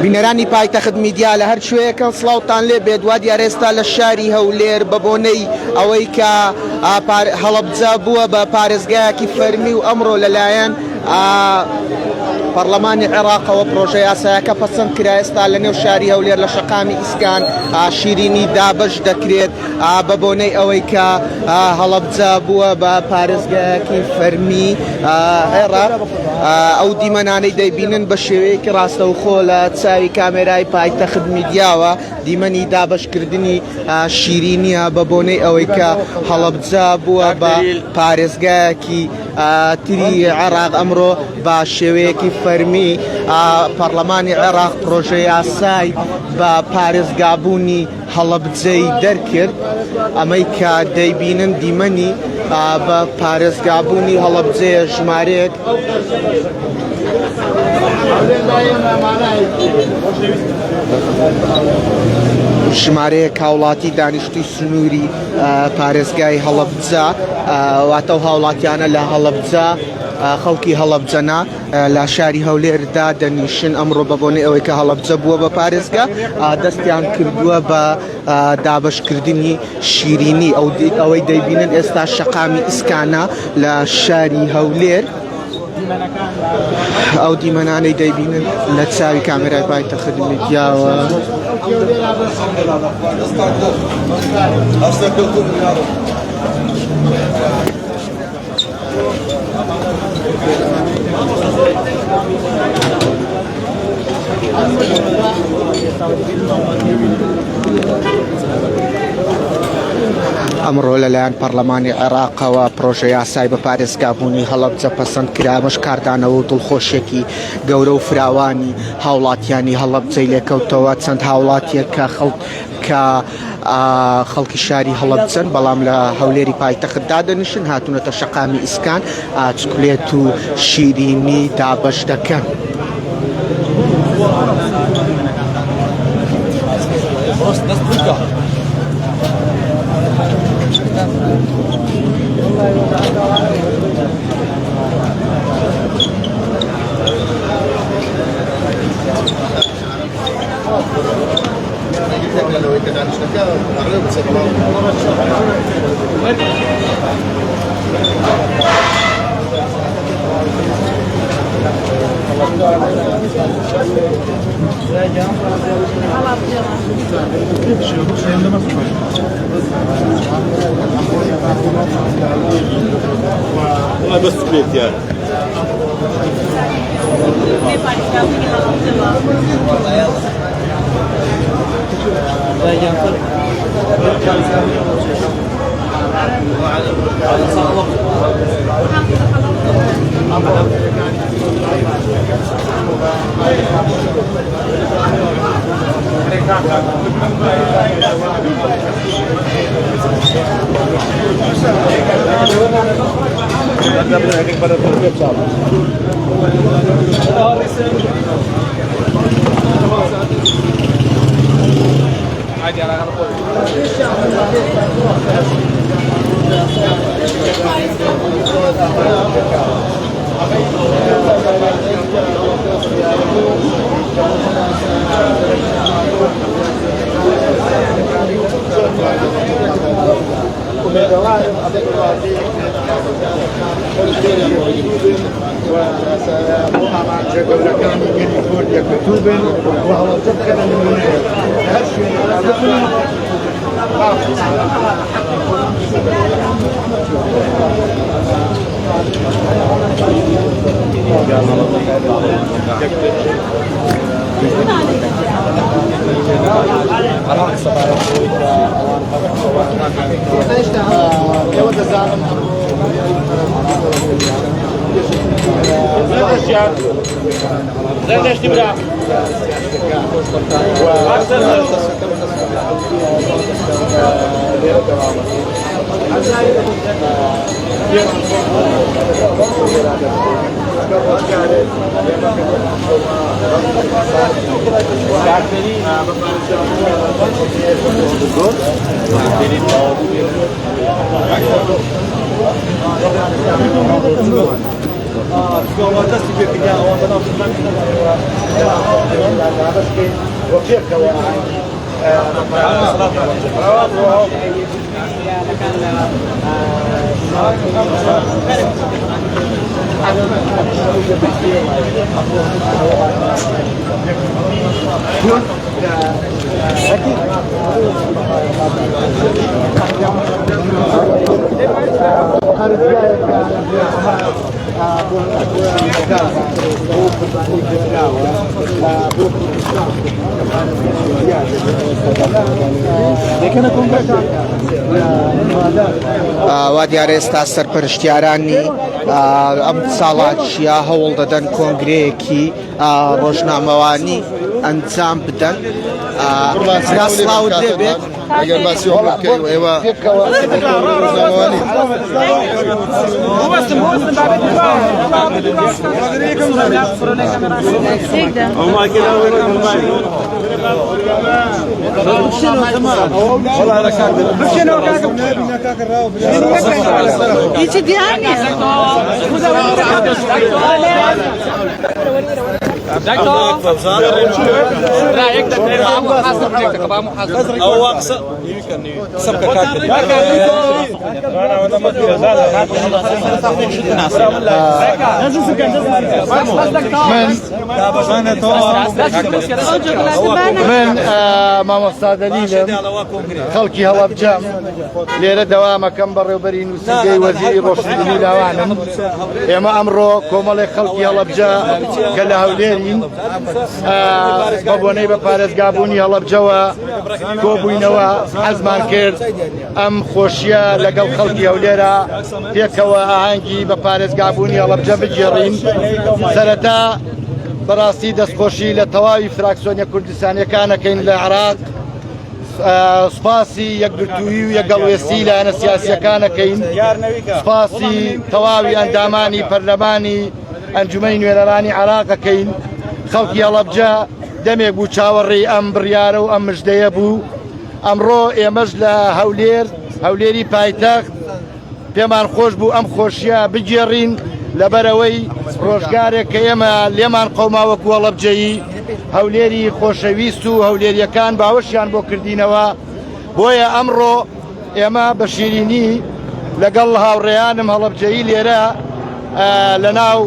بینەرانی پایتەخت میدیا لە هەر شوەیەکە سڵاوتان لێ بێت وا دیارە ئێستا لە شاری هەولێر بە بۆنەی ئەوەی کە هەڵەبجە بووە بە پارێزگایەکی فەرمی و ئەمڕۆ لەلایەن پەرلەمانی عێراقەوە پرۆژە یاسایەکە پەسەند کرا ئێستا لە نێو شاری هەولێر لە شەقامی ئیسکان شیرینی دابش دەکرێت بە بۆنەی ئەوەی کە هەڵەبجە بووە بە پارێزگایەکی فەرمی عێراق. ئەو دیمەنانەی دەیبینن بە شێوەیەکی ڕاستەوخۆ لە چاوی کامێرای پایتەخت میدیاوە دیمەنی دابشکردنی شیرینیە بە بۆنەی ئەوەی کە هەڵەبجە بووە بە پارێزگایەکی تری عێراق ئەمڕۆ بە شێوەیەکی فەرمی پەرلەمانی عێراق پرۆژە یاسای بە پارێزگابوونی هەڵەبجەی دەرکرد. ئەمەی کە دەیبینن دیمەنی بە پارێزگابوونی هەڵەبجەیە ژمارەیەک ژمارەیە هاوڵاتی دانیشتوی سنووری پارێزگای هەڵەبجە واتە و هاوڵاتیانە لە هەڵەبجە خەڵکی هەڵەبجەنا لە شاری هەولێردا دەنیشن ئەمڕۆ بە بۆنەی ئەوەی کە هەڵەبجە بووە بە پارێزگا دەستیان کردووە بە دابشکردنی شیرینی ئەوەی دەیبینن ئێستا شەقامی ئیسکانە لە شاری هەولێر. ئەو دیمەنانەی دەیبینن لە چاوی کامێرای پایتەخت میدیاوە ئەمڕۆ لەلایەن پەرلەمانی عێراقەوە پرۆژە یاسای بە پارێزگابوونی هەڵەبجە پەسەند کرا. ئەمەش کاردانەوە و دڵخۆشێکی گەورە و فراوانی هاوڵاتیانی هەڵەبجەی لێکەوتەوە. چەند هاوڵاتیە کە خەڵکی شاری هەڵەبجەن بەڵام لە هەولێری پایتەختدا دەنیشن هاتوونەتە شەقامی ئیسکان چکولێت و شیرینی دابش دەکەن. والله بس بيت يعني وا دیارە ئێستا سەرپەرشتیارانی ئەم ساڵاتچیە هەوڵ دەدەن کۆنگرەیەکی ڕۆژنامەوانی ئەنجام بدەن. سلااوت دەبێت ئەگەر باسی ئێوە من مامۆستا دەلیلم خەڵکی هەڵەبجەم لێرە دەوامەکەم بەڕێوەبەری نووسینگەی وەزیری ڕۆشنبیری لاوانم. ئێمە ئەمڕۆ کۆمەڵێک خەڵکی هەڵەبجە کە لە هەولێرین بە بۆنەی بە پارێزگابوونی هەڵەبجەوە کۆبووینەوە حەزمان کرد ئەم خۆشیە لەگەڵ خەڵکی هەولێرە پێکەوە ئاهەنگی بە پارێزگابوونی هەڵەبجە بگێڕین. سەرەتا بەڕاستی دەستخۆشی لە تەواوی فراکسیۆنە کوردستانیەکانەکەین لە عێراق، سوپاسی یەکگرتووی و یەکگەڵوێستی لایەنە سیاسیەکانەکەین، سوپاسی تەواوی ئەندامانی پەرلەمانی ئەنجومەی نوێنەرانی عێراقەکەین. خەڵکی هەڵەبجە دەمێک بوو چاوەڕێی ئەم بڕیارە و ئەم مژدەیە بوو. ئەمڕۆ ئێمەش لە هەولێری پایتەخت پێمان خۆش بوو ئەم خۆشیە بگێڕین لەبەرەوەی ڕۆژگارێک کە ئێمە لێمان قەوماوەکو هەڵەبجەیی هەولێری خۆشەویست و هەولێریەکان باوەشیان بۆ کردینەوە. بۆیە ئەمڕۆ ئێمە بە شیرینی لەگەڵ هاوڕێیانم هەڵەبجەیی لێرە لە ناو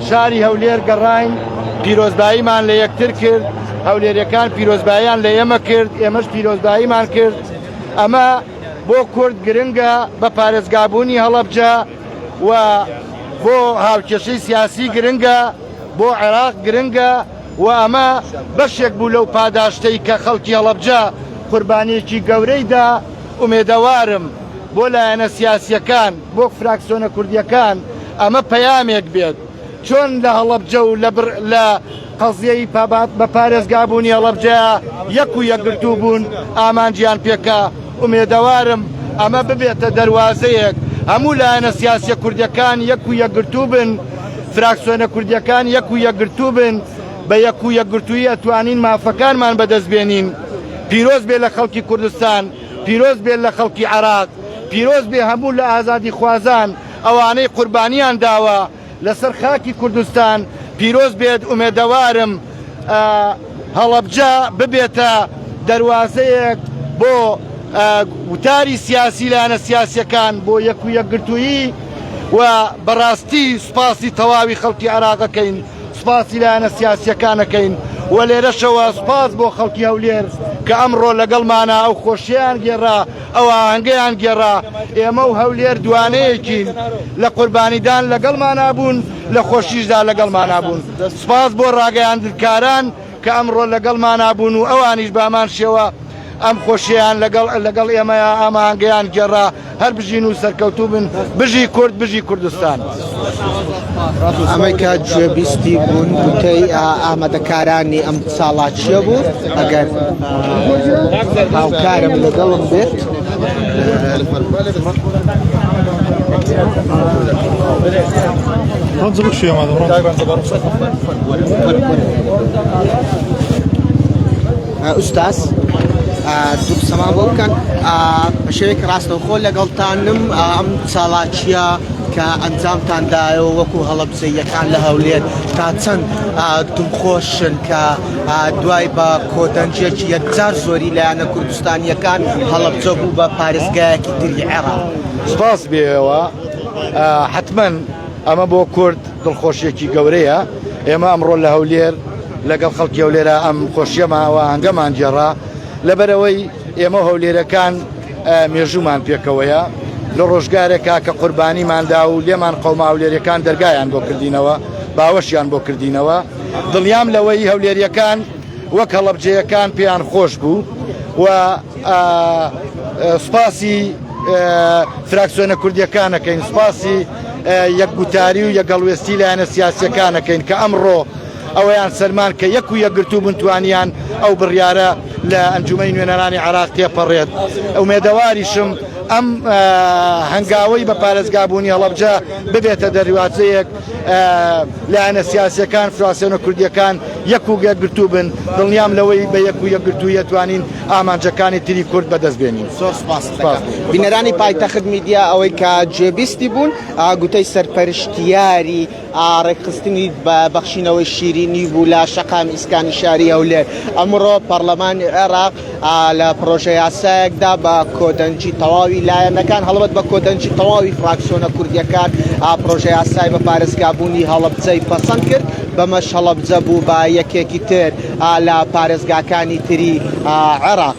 شاری هەولێر گەڕاین، پیرۆزباییمان لە یەکتر کرد، هەولێریەکان پیرۆزباییان لە ئێمە کرد، ئێمەش پیرۆزباییمان کرد. ئەمە بۆ کورد گرنگە بە پارێزگابوونی هەڵەبجە و بۆ هاوکێشەی سیاسی گرنگە، بۆ عێراق گرنگە و ئەمە بەشێک بوو لەو پاداشتەی کە خەڵکی هەڵەبجە قوربانیەکی گەورەیدا. ئومێدەوارم بۆ لایەنە سیاسیەکان، بۆ فراکسیۆنە کوردیەکان ئەمە پەیامێک بێت چۆن لە هەڵەبجە و لە قەزیەی بە پارێزگابوونی هەڵەبجە یەک و یەکگرتوو بوون ئامانجیان پێکە. ئومێدەوارم ئەمە ببێتە دەواازەیەک هەموو لایەنە سیاسیە کوردیەکان یەک و یەکگرتوو بن، فراکسیۆنە کوردیەکان یەک و یەکگرتوو بن، بە یەک و یەکگرتووی ئەتوانین مافەکانمان بەدەستبێنین. پیرۆز بێ لە خەڵکی کوردستان، پیرۆز بێت لە خەڵکی عێراق، پیرۆز بێ هەموو لە ئازادی خوازان ئەوانەی قوربانیان داوە لەسەر خاکی کوردستان، پیرۆز بێت. ئومێدەوارم هەڵەبجە ببێتە دەواازەیەک بۆ وتاری سیاسی لایەنە سیاسیەکان، بۆ یەک و یەکگرتوویی و بەڕاستی سوپاسی تەواوی خەڵکی عێراقەکەین، سوپاسی لایەنە سیاسیەکانەکەین و لێرەشەوە سوپاس بۆ خەڵکی هەولێر کە ئەمڕۆ لەگەڵمانە ئەو خۆشییان گێڕا، ئەو ئاهەنگەیان گێڕا. ئێمە و هەولێر دوانەیەکین، لە قوربانیدان لەگەڵمانە بوون، لە خۆشیشدا لەگەڵمانە بوون. سوپاس بۆ ڕاگەیاندنکاران کە ئەمڕۆ لەگەڵمانە بوون و ئەوانیش بامان شێوە ئەم خۆشییان لەگەڵ ئێمەیە ئاماهەنگەیان گێڕا. هەر بژین و سەرکەوتوو بن، بژی کورد، بژی کوردستان. ئەمەی کە گوێبیستی بوون وتەی ئامادەکارانی ئەم ساڵاتچیە بوو. ئەگەر هاوکارم لەگەڵم بێت ئوستاس دوو سەما بۆ بکەن بە شێوەیەک ڕاستەوخۆ لەگەڵتانم ئەم ساڵاتچیە کە ئەنجامتاندایەوە وەکو هەڵەبجەیەکان لە هەولێر تا چەند دڵخۆشن کە دوای بە کۆدەنجێکی یەکجار زۆری لایەنە کوردستانیەکان هەڵەبجە بوو بە پارێزگایەکی تری عێراق. سپاس بێەوە حتمما ئەمە بۆ کورد دڵخۆشیێکی گەورەیە. ئێمە ئەمڕۆ لە هەولێر لەگەڵ خەڵکی هەولێرە ئەم خۆشیەماوە هەنگەمان جێڕا لەبەرەوەی ئێمە هەولێرەکان مێژومان پێکەوەیە لە ڕۆژگارێکا کە قوربانیماندا و لێمان قەوما هەولێریەکان دەرگایان بۆ کردینەوە باوەشیان بۆ کردینەوە. دڵیام لەوەی هەولێریەکان وەک هەڵەبجەیەکان پێیان خۆش بوو و سوپاسی فراکسیۆنە کوردیەکانەکەین سوپاسی یەکگوتاری و یەکگەڵوێستی لایەنە سیاسیەکانەکەین کە ئەمڕۆ ئەوەیان سەرمان کە یەک و یەکگرتوو بنتوانیان ئەو بڕیارە لە ئەنجومەی نوێنەرانی عێراق تێپەڕێت. ئومێدەواریشم ئەم هەنگاوەی بە پارێزگابوونی هەڵەبجە ببێتە دەریواتەیەک لایەنە سیاسیەکان فراکسیۆنە کوردیەکان یەک و یەکگرتوو بن. دڵنیام لەوەی بە یەک و یەکگرتوو دەتوانین ئامانجەکانی تری کورد بەدەستبێنین. زۆر سپاس. بینەرانی پایتەخت میدیا ئەوەی کە جێبیستی بوون گوتەی سەرپەرشتیاری ڕێکخستنی بەخشینەوەی شیرینی بوو لە شەقامی ئیسکانی شاری هەولێر. ئەمڕۆ پەرلەمانی عێراق لە پرۆژە یاسایەکدا بە کۆدەنجی تەواوی لایەنەکان هەڵبەت بە کۆدەنجی تەواوی فراکسیۆنە کوردیەکان پرۆژە یاسای بە پارێزگابوونی هەڵەبجەی پەسەند کرد. بەمەش هەڵەبجە بوو بە یەکێکی تر لە پارێزگاکانی تری عێراق.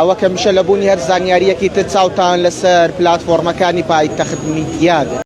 وەکە میشە لەبوونی هەر زانیاریەکی تر چاوتان لەسەر پلاتفۆرمەکانی پایتەخت میدیا.